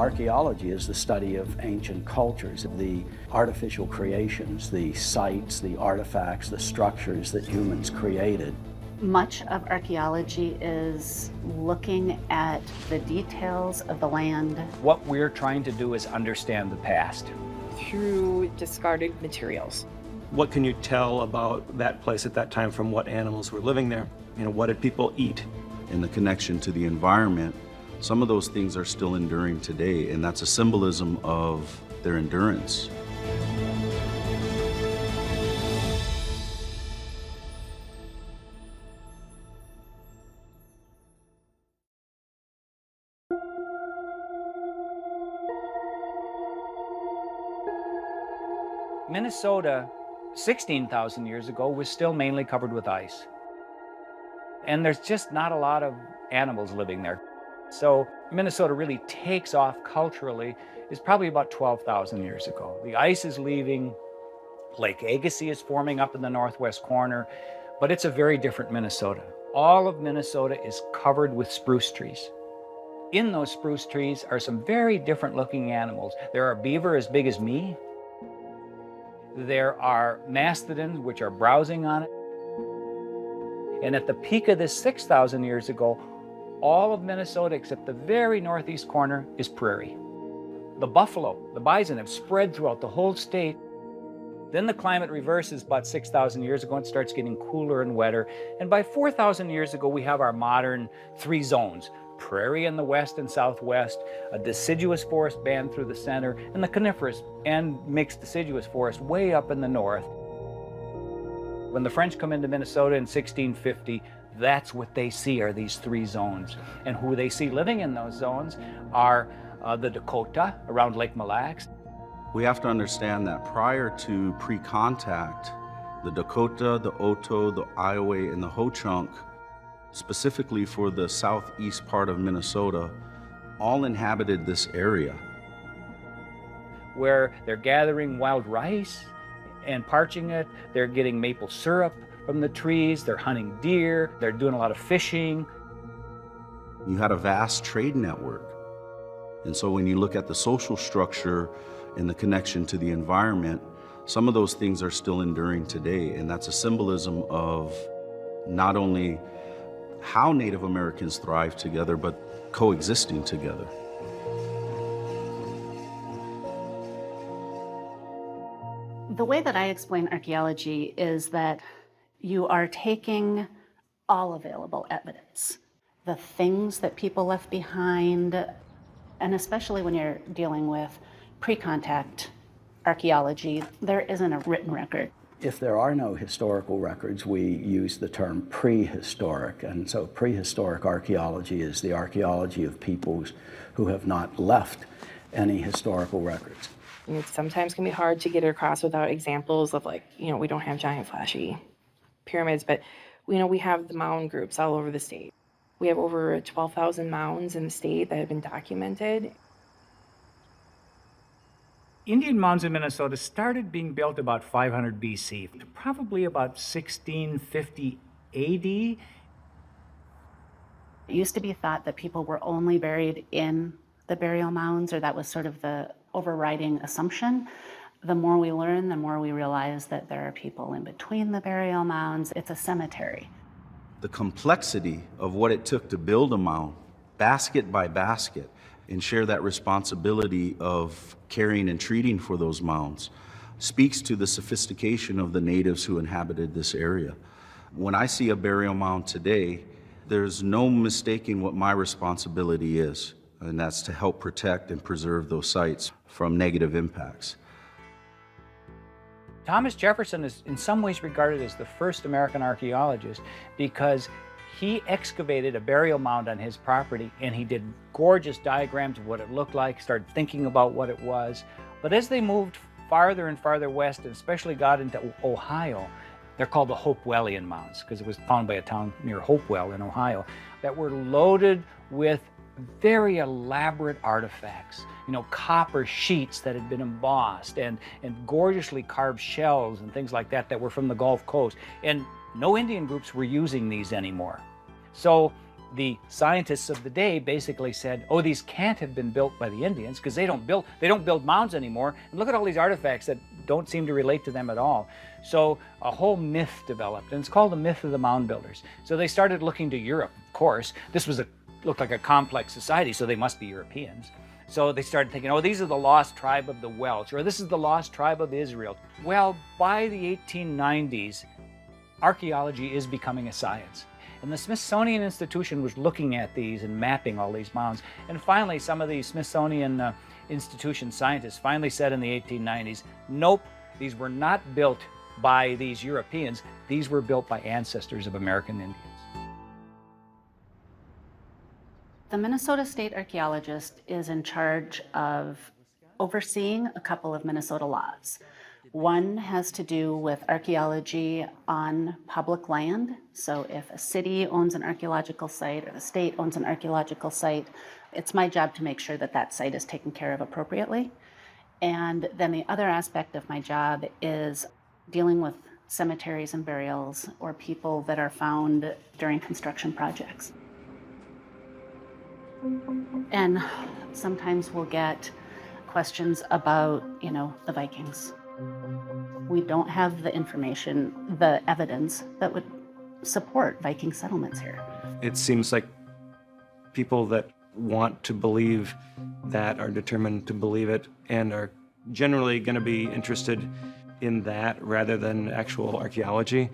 Archaeology is the study of ancient cultures, the artificial creations, the sites, the artifacts, the structures that humans created. Much of archaeology is looking at the details of the land. What we're trying to do is understand the past. Through discarded materials. What can you tell about that place at that time from what animals were living there? You know, what did people eat? And the connection to the environment, some of those things are still enduring today, and that's a symbolism of their endurance. Minnesota, 16,000 years ago, was still mainly covered with ice. And there's just not a lot of animals living there. So Minnesota really takes off culturally is probably about 12,000 years ago. The ice is leaving, Lake Agassiz is forming up in the northwest corner, but it's a very different Minnesota. All of Minnesota is covered with spruce trees. In those spruce trees are some very different looking animals. There are beaver as big as me. There are mastodons, which are browsing on it. And at the peak of this 6,000 years ago, all of Minnesota, except the very northeast corner, is prairie. The buffalo, the bison have spread throughout the whole state. Then the climate reverses about 6,000 years ago and starts getting cooler and wetter. And by 4,000 years ago, we have our modern three zones: prairie in the west and southwest, a deciduous forest band through the center, and the coniferous and mixed deciduous forest way up in the north. When the French come into Minnesota in 1650, that's what they see are these three zones. And who they see living in those zones are the Dakota around Lake Mille Lacs. We have to understand that prior to pre-contact, the Dakota, the Oto, the Iowa, and the Ho-Chunk, specifically for the southeast part of Minnesota, all inhabited this area. Where they're gathering wild rice and parching it, they're getting maple syrup from the trees, they're hunting deer, they're doing a lot of fishing. You had a vast trade network. And so when you look at the social structure and the connection to the environment, some of those things are still enduring today. And that's a symbolism of not only how Native Americans thrive together, but coexisting together. The way that I explain archaeology is that you are taking all available evidence, the things that people left behind, and especially when you're dealing with pre-contact archaeology, there isn't a written record. If there are no historical records, we use the term prehistoric. And so prehistoric archaeology is the archaeology of peoples who have not left any historical records. It sometimes can be hard to get it across without examples of, like, we don't have giant flashy pyramids, but we have the mound groups all over the state. We have over 12,000 mounds in the state that have been documented. Indian mounds in Minnesota started being built about 500 BC, probably about 1650 AD. It used to be thought that people were only buried in the burial mounds, or that was sort of the overriding assumption. The more we learn, the more we realize that there are people in between the burial mounds. It's a cemetery. The complexity of what it took to build a mound, basket by basket, and share that responsibility of caring and treating for those mounds speaks to the sophistication of the natives who inhabited this area. When I see a burial mound today, there's no mistaking what my responsibility is, and that's to help protect and preserve those sites from negative impacts. Thomas Jefferson is in some ways regarded as the first American archaeologist because he excavated a burial mound on his property and he did gorgeous diagrams of what it looked like, started thinking about what it was. But as they moved farther and farther west, and especially got into Ohio, they're called the Hopewellian mounds because it was found by a town near Hopewell in Ohio that were loaded with very elaborate artifacts, copper sheets that had been embossed and gorgeously carved shells and things like that that were from the Gulf Coast. And no Indian groups were using these anymore. So The scientists of the day basically said, oh, these can't have been built by the Indians because they don't build mounds anymore. And look at all these artifacts that don't seem to relate to them at all. So a whole myth developed, and it's called the myth of the mound builders. So they started looking to Europe, of course. This looked like a complex society, so they must be Europeans. So they started thinking, oh, these are the lost tribe of the Welsh, or this is the lost tribe of Israel. Well, by the 1890s, archaeology is becoming a science. And the Smithsonian Institution was looking at these and mapping all these mounds. And finally, some of the Smithsonian Institution scientists finally said in the 1890s, nope, these were not built by these Europeans. These were built by ancestors of American Indians. The Minnesota State Archaeologist is in charge of overseeing a couple of Minnesota laws. One has to do with archaeology on public land. So if a city owns an archaeological site or the state owns an archaeological site, it's my job to make sure that that site is taken care of appropriately. And then the other aspect of my job is dealing with cemeteries and burials or people that are found during construction projects. And sometimes we'll get questions about, the Vikings. We don't have the information, the evidence that would support Viking settlements here. It seems like people that want to believe that are determined to believe it and are generally going to be interested in that rather than actual archaeology.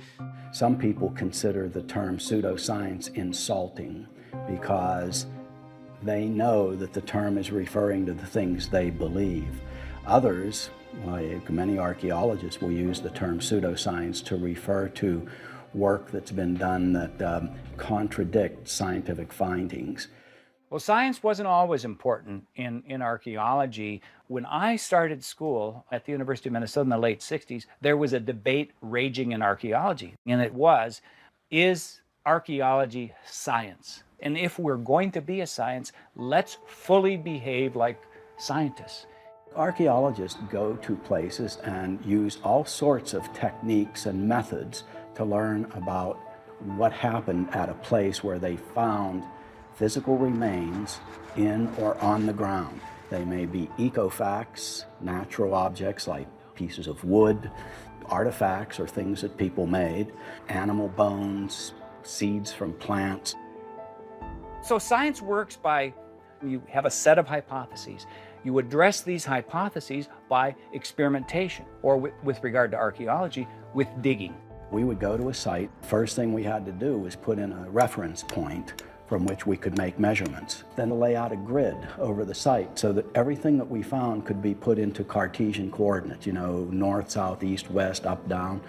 Some people consider the term pseudoscience insulting because they know that the term is referring to the things they believe. Others, like many archaeologists, will use the term pseudoscience to refer to work that's been done that contradicts scientific findings. Well, science wasn't always important in archaeology. When I started school at the University of Minnesota in the late 60s, there was a debate raging in archaeology, and it was, is archaeology science? And if we're going to be a science, let's fully behave like scientists. Archaeologists go to places and use all sorts of techniques and methods to learn about what happened at a place where they found physical remains in or on the ground. They may be ecofacts, natural objects like pieces of wood, artifacts or things that people made, animal bones, seeds from plants. So science works by, you have a set of hypotheses. You address these hypotheses by experimentation, or with regard to archaeology, with digging. We would go to a site. First thing we had to do was put in a reference point from which we could make measurements. Then lay out a grid over the site so that everything that we found could be put into Cartesian coordinates, north, south, east, west, up, down.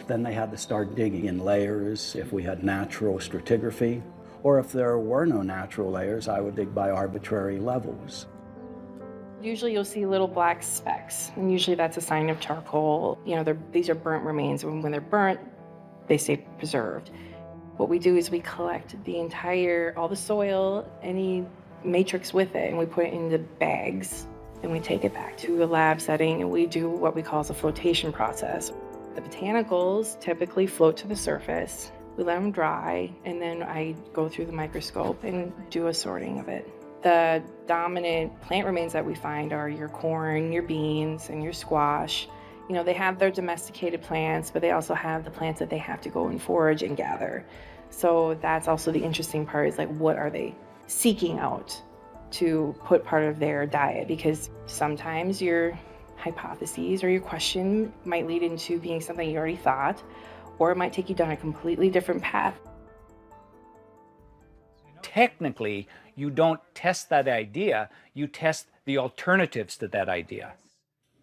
Then they had to start digging in layers if we had natural stratigraphy. Or if there were no natural layers, I would dig by arbitrary levels. Usually you'll see little black specks, and usually that's a sign of charcoal. These are burnt remains, and when they're burnt, they stay preserved. What we do is we collect all the soil, any matrix with it, and we put it into bags, and we take it back to a lab setting, and we do what we call a flotation process. The botanicals typically float to the surface. We let them dry, and then I go through the microscope and do a sorting of it. The dominant plant remains that we find are your corn, your beans, and your squash. They have their domesticated plants, but they also have the plants that they have to go and forage and gather. So that's also the interesting part, is what are they seeking out to put part of their diet? Because sometimes your hypotheses or your question might lead into being something you already thought, or it might take you down a completely different path. Technically, you don't test that idea, you test the alternatives to that idea.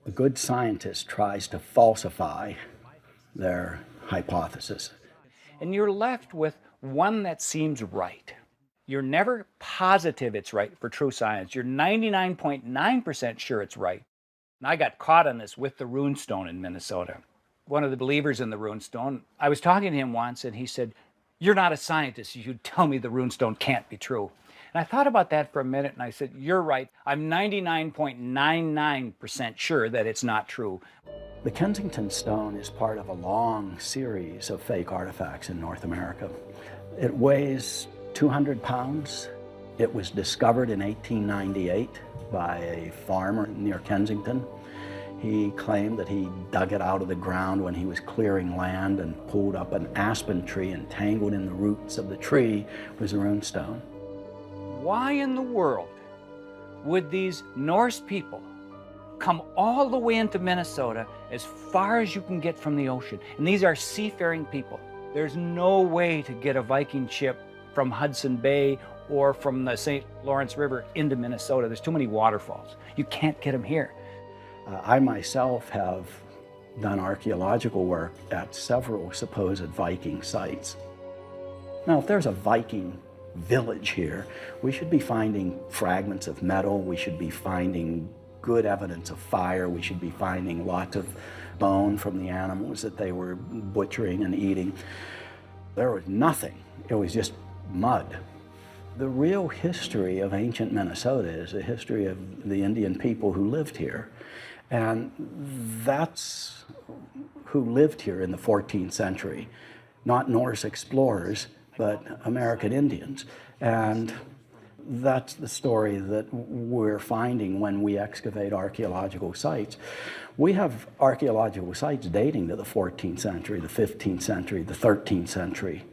A good scientist tries to falsify their hypothesis. And you're left with one that seems right. You're never positive it's right for true science. You're 99.9% sure it's right. And I got caught on this with the runestone in Minnesota. One of the believers in the runestone, I was talking to him once and he said, "You're not a scientist. You tell me the runestone can't be true." And I thought about that for a minute and I said, "You're right. I'm 99.99% sure that it's not true." The Kensington stone is part of a long series of fake artifacts in North America. It weighs 200 pounds. It was discovered in 1898 by a farmer near Kensington. He claimed that he dug it out of the ground when he was clearing land and pulled up an aspen tree, and tangled in the roots of the tree was a runestone. Why in the world would these Norse people come all the way into Minnesota as far as you can get from the ocean? And these are seafaring people. There's no way to get a Viking ship from Hudson Bay or from the St. Lawrence River into Minnesota. There's too many waterfalls. You can't get them here. I myself have done archaeological work at several supposed Viking sites. Now, if there's a Viking village here, we should be finding fragments of metal, we should be finding good evidence of fire, we should be finding lots of bone from the animals that they were butchering and eating. There was nothing. It was just mud. The real history of ancient Minnesota is the history of the Indian people who lived here. And that's who lived here in the 14th century. Not Norse explorers, but American Indians. And that's the story that we're finding when we excavate archaeological sites. We have archaeological sites dating to the 14th century, the 15th century, the 13th century.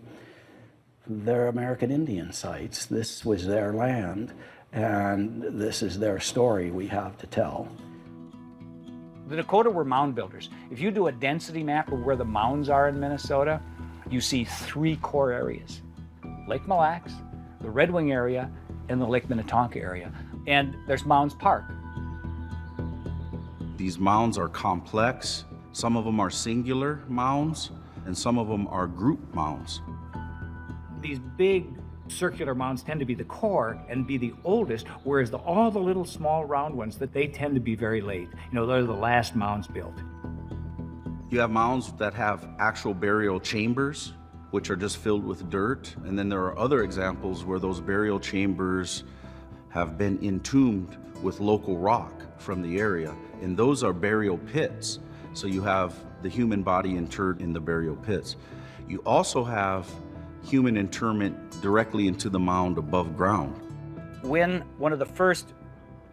They're American Indian sites. This was their land, and this is their story we have to tell. The Dakota were mound builders. If you do a density map of where the mounds are in Minnesota, you see 3 core areas: Lake Mille Lacs, the Red Wing area, and the Lake Minnetonka area. And there's Mounds Park. These mounds are complex. Some of them are singular mounds, and some of them are group mounds. These big circular mounds tend to be the core and be the oldest, whereas all the little small round ones, that they tend to be very late. You know, they're the last mounds built. You have mounds that have actual burial chambers, which are just filled with dirt. And then there are other examples where those burial chambers have been entombed with local rock from the area. And those are burial pits. So you have the human body interred in the burial pits. You also have human interment directly into the mound above ground. When one of the first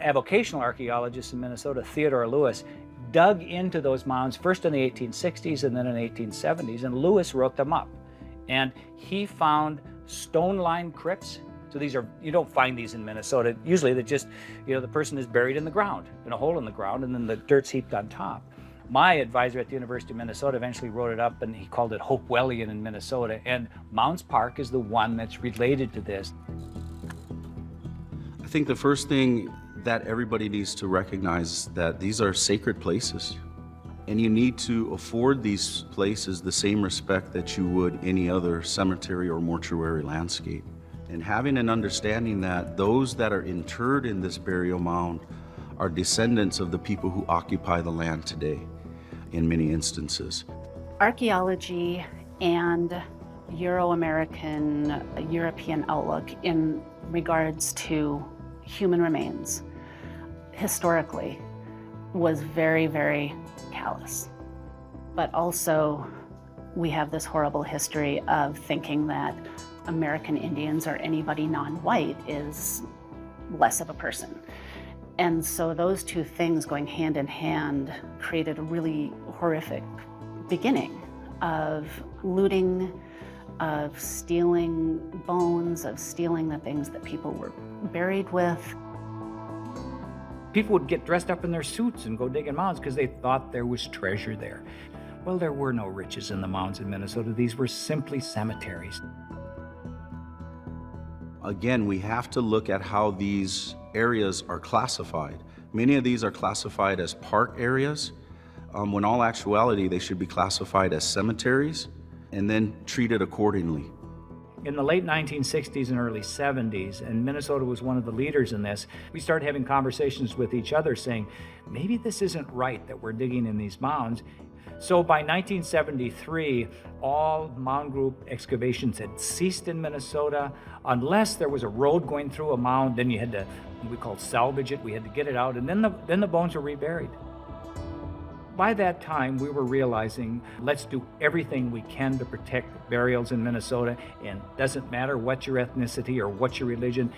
avocational archaeologists in Minnesota, Theodore Lewis, dug into those mounds, first in the 1860s and then in the 1870s, and Lewis wrote them up. And he found stone-lined crypts. So these are, you don't find these in Minnesota. Usually they just, you know, the person is buried in the ground, in a hole in the ground, and then the dirt's heaped on top. My advisor at the University of Minnesota eventually wrote it up, and he called it Hopewellian in Minnesota. And Mounds Park is the one that's related to this. I think the first thing that everybody needs to recognize is that these are sacred places. And you need to afford these places the same respect that you would any other cemetery or mortuary landscape. And having an understanding that those that are interred in this burial mound are descendants of the people who occupy the land today, in many instances. Archaeology and Euro-American, European outlook in regards to human remains historically was very, very callous. But also, we have this horrible history of thinking that American Indians or anybody non-white is less of a person. And so those two things going hand in hand created a really horrific beginning of looting, of stealing bones, of stealing the things that people were buried with. People would get dressed up in their suits and go digging mounds because they thought there was treasure there. Well, there were no riches in the mounds in Minnesota. These were simply cemeteries. Again, we have to look at how these areas are classified. Many of these are classified as park areas, when all actuality they should be classified as cemeteries and then treated accordingly. In the late 1960s and early 70s, and Minnesota was one of the leaders in this, we started having conversations with each other saying, maybe this isn't right that we're digging in these mounds. So by 1973, all mound group excavations had ceased in Minnesota. Unless there was a road going through a mound, then you had to, we called salvage it, we had to get it out, and then the bones were reburied. By that time, we were realizing, let's do everything we can to protect burials in Minnesota, and it doesn't matter what your ethnicity or what your religion,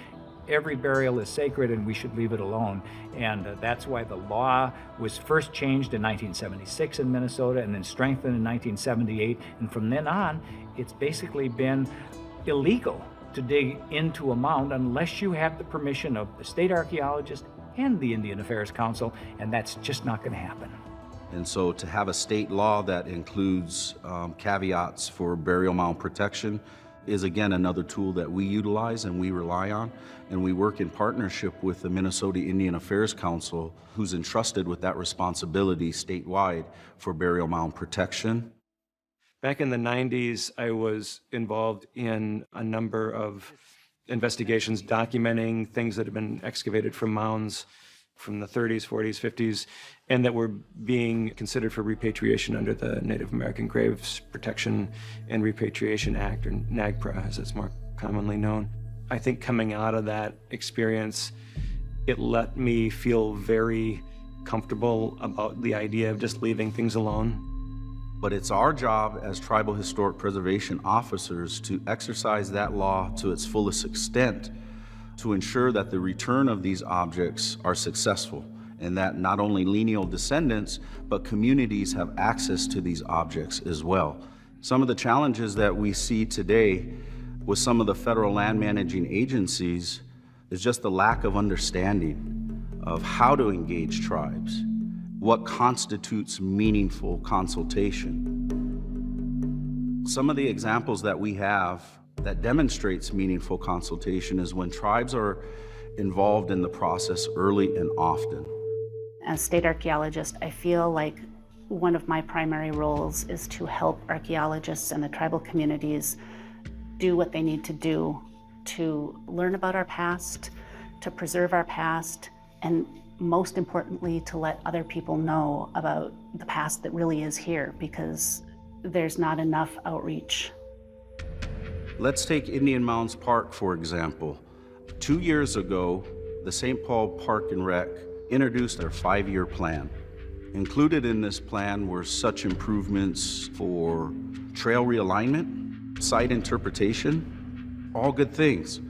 every burial is sacred and we should leave it alone. And that's why the law was first changed in 1976 in Minnesota and then strengthened in 1978. And from then on, it's basically been illegal to dig into a mound unless you have the permission of the state archaeologist and the Indian Affairs Council, and that's just not going to happen. And so to have a state law that includes caveats for burial mound protection is again another tool that we utilize and we rely on. And we work in partnership with the Minnesota Indian Affairs Council, who's entrusted with that responsibility statewide for burial mound protection. Back in the 90s, I was involved in a number of investigations documenting things that had been excavated from mounds from the 30s, 40s, 50s, and that were being considered for repatriation under the Native American Graves Protection and Repatriation Act, or NAGPRA as it's more commonly known. I think coming out of that experience, it let me feel very comfortable about the idea of just leaving things alone. But it's our job as tribal historic preservation officers to exercise that law to its fullest extent, to ensure that the return of these objects are successful and that not only lineal descendants, but communities have access to these objects as well. Some of the challenges that we see today with some of the federal land managing agencies is just the lack of understanding of how to engage tribes, what constitutes meaningful consultation. Some of the examples that we have that demonstrates meaningful consultation is when tribes are involved in the process early and often. As state archaeologist, I feel like one of my primary roles is to help archaeologists and the tribal communities do what they need to do to learn about our past, to preserve our past, and most importantly, to let other people know about the past that really is here, because there's not enough outreach. Let's take Indian Mounds Park, for example. 2 years ago, the St. Paul Park and Rec introduced their 5-year plan. Included in this plan were such improvements for trail realignment, site interpretation, all good things.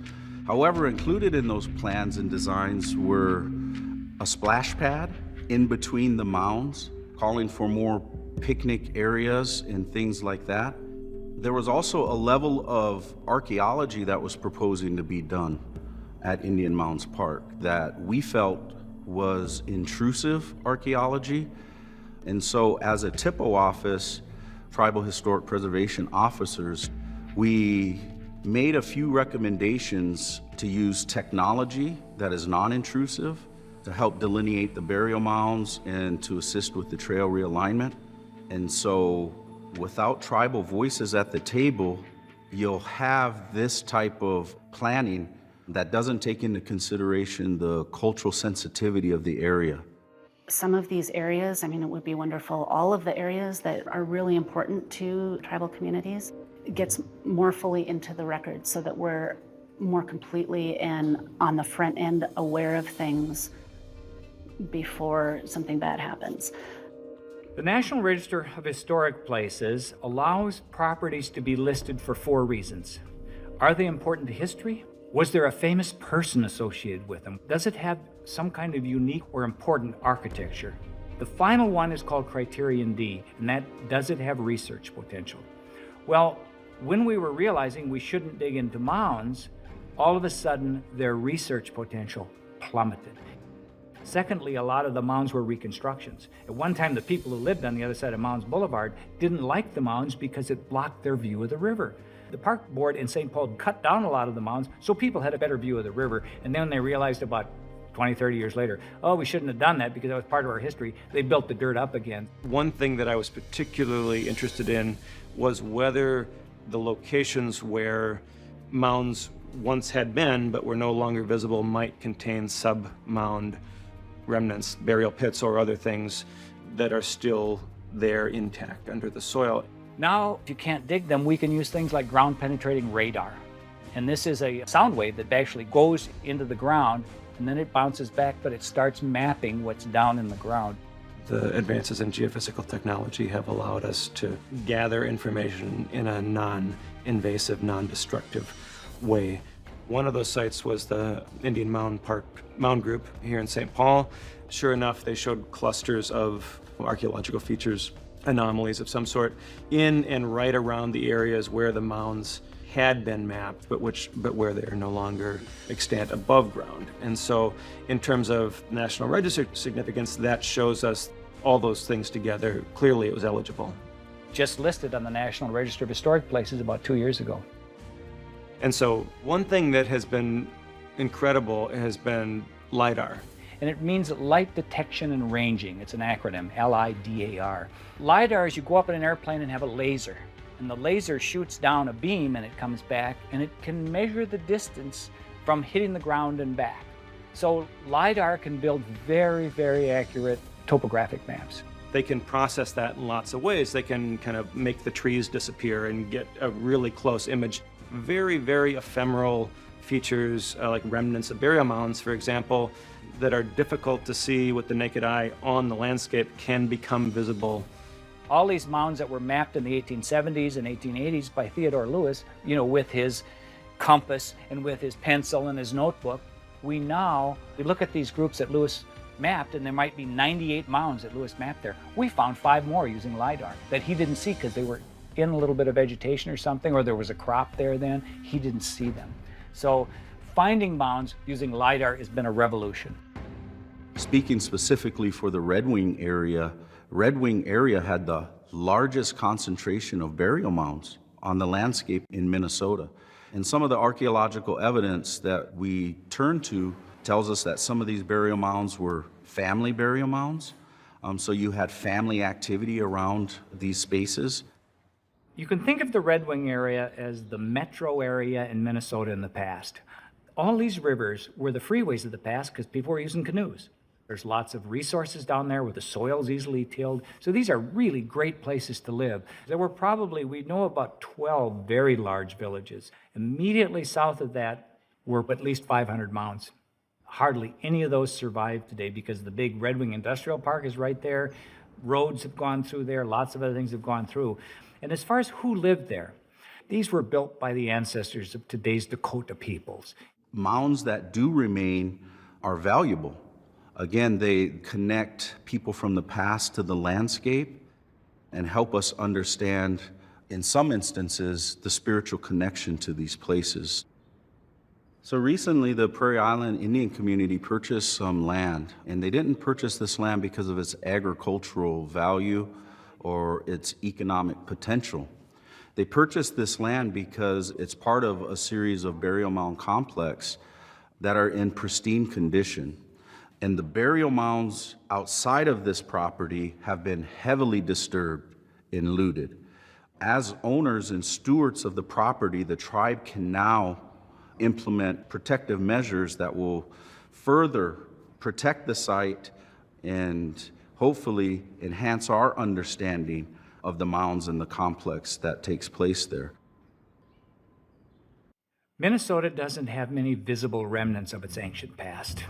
However, included in those plans and designs were a splash pad in between the mounds, calling for more picnic areas and things like that. There was also a level of archaeology that was proposing to be done at Indian Mounds Park that we felt was intrusive archaeology. And so as a TIPO office, Tribal Historic Preservation Officers, we made a few recommendations to use technology that is non-intrusive to help delineate the burial mounds and to assist with the trail realignment. And so without tribal voices at the table, you'll have this type of planning that doesn't take into consideration the cultural sensitivity of the area. Some of these areas, I mean, it would be wonderful, all of the areas that are really important to tribal communities gets more fully into the record so that we're more completely and on the front end aware of things before something bad happens. The National Register of Historic Places allows properties to be listed for 4 reasons. Are they important to history? Was there a famous person associated with them? Does it have some kind of unique or important architecture? The final one is called Criterion D, and that does it have research potential? Well, when we were realizing we shouldn't dig into mounds, all of a sudden their research potential plummeted. Secondly, a lot of the mounds were reconstructions. At one time, the people who lived on the other side of Mounds Boulevard didn't like the mounds because it blocked their view of the river. The park board in St. Paul cut down a lot of the mounds so people had a better view of the river, and then they realized about 20, 30 years later, oh, we shouldn't have done that because that was part of our history. They built the dirt up again. One thing that I was particularly interested in was whether the locations where mounds once had been but were no longer visible might contain sub-mound remnants, burial pits, or other things that are still there intact under the soil. Now, if you can't dig them, we can use things like ground-penetrating radar. And this is a sound wave that actually goes into the ground, and then it bounces back, but it starts mapping what's down in the ground. The advances in geophysical technology have allowed us to gather information in a non-invasive, non-destructive way. One of those sites was the Indian Mound Park Mound Group here in St. Paul. Sure enough, they showed clusters of archaeological features, anomalies of some sort, in and right around the areas where the mounds had been mapped, but where they are no longer extant above ground. And so in terms of National Register significance, that shows us all those things together. Clearly it was eligible. Just listed on the National Register of Historic Places about 2 years ago. And so one thing that has been incredible has been LIDAR. And it means light detection and ranging. It's an acronym, LIDAR. LIDAR is you go up in an airplane and have a laser. And the laser shoots down a beam and it comes back and it can measure the distance from hitting the ground and back. So LIDAR can build very, very accurate topographic maps. They can process that in lots of ways. They can kind of make the trees disappear and get a really close image. Very, very ephemeral features like remnants of burial mounds, for example, that are difficult to see with the naked eye on the landscape can become visible. All these mounds that were mapped in the 1870s and 1880s by Theodore Lewis, with his compass and with his pencil and his notebook, we look at these groups that Lewis mapped, and there might be 98 mounds that Lewis mapped there. We found 5 more using LIDAR that he didn't see because they were in a little bit of vegetation or something, or there was a crop there then. He didn't see them. So finding mounds using LIDAR has been a revolution. Speaking specifically for the Red Wing area had the largest concentration of burial mounds on the landscape in Minnesota. And some of the archaeological evidence that we turn to tells us that some of these burial mounds were family burial mounds. So you had family activity around these spaces. You can think of the Red Wing area as the metro area in Minnesota in the past. All these rivers were the freeways of the past because people were using canoes. There's lots of resources down there where the soil's easily tilled. So these are really great places to live. There were probably, we know about 12 very large villages. Immediately south of that were at least 500 mounds. Hardly any of those survive today because the big Red Wing Industrial Park is right there. Roads have gone through there. Lots of other things have gone through. And as far as who lived there, these were built by the ancestors of today's Dakota peoples. Mounds that do remain are valuable. Again, they connect people from the past to the landscape and help us understand, in some instances, the spiritual connection to these places. So recently, the Prairie Island Indian community purchased some land, and they didn't purchase this land because of its agricultural value or its economic potential. They purchased this land because it's part of a series of burial mound complexes that are in pristine condition. And the burial mounds outside of this property have been heavily disturbed and looted. As owners and stewards of the property, the tribe can now implement protective measures that will further protect the site and hopefully enhance our understanding of the mounds and the complex that takes place there. Minnesota doesn't have many visible remnants of its ancient past.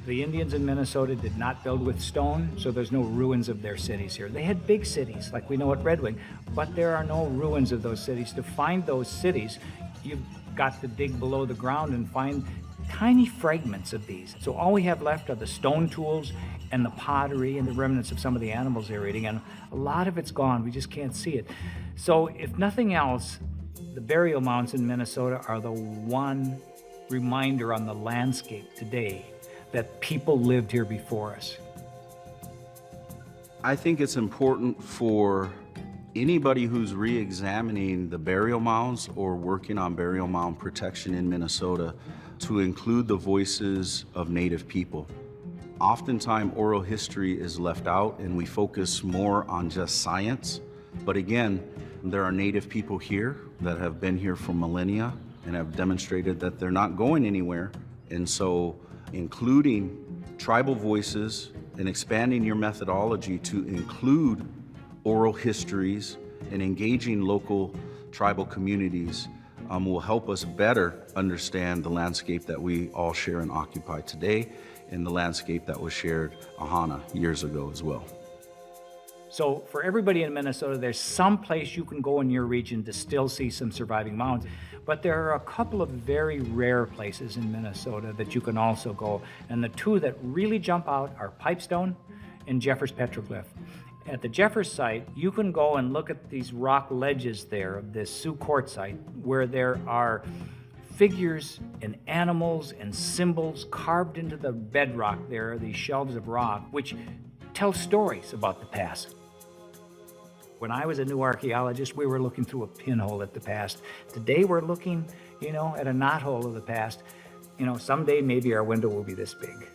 The Indians in Minnesota did not build with stone, so there's no ruins of their cities here. They had big cities, like we know at Red Wing, but there are no ruins of those cities. To find those cities, you've got to dig below the ground and find tiny fragments of these. So all we have left are the stone tools and the pottery and the remnants of some of the animals they're eating, and a lot of it's gone. We just can't see it. So if nothing else, the burial mounds in Minnesota are the one reminder on the landscape today that people lived here before us. I think it's important for anybody who's re-examining the burial mounds or working on burial mound protection in Minnesota to include the voices of Native people. Oftentimes, oral history is left out and we focus more on just science. But again, there are Native people here that have been here for millennia and have demonstrated that they're not going anywhere. And so including tribal voices and expanding your methodology to include oral histories and engaging local tribal communities will help us better understand the landscape that we all share and occupy today in the landscape that was shared Ahana years ago as well. So for everybody in Minnesota, there's some place you can go in your region to still see some surviving mounds. But there are a couple of very rare places in Minnesota that you can also go. And the two that really jump out are Pipestone and Jeffers Petroglyph. At the Jeffers site, you can go and look at these rock ledges there of this Sioux Court site where there are figures and animals and symbols carved into the bedrock there, these shelves of rock, which tell stories about the past. When I was a new archaeologist, we were looking through a pinhole at the past. Today we're looking, at a knothole of the past. Someday maybe our window will be this big.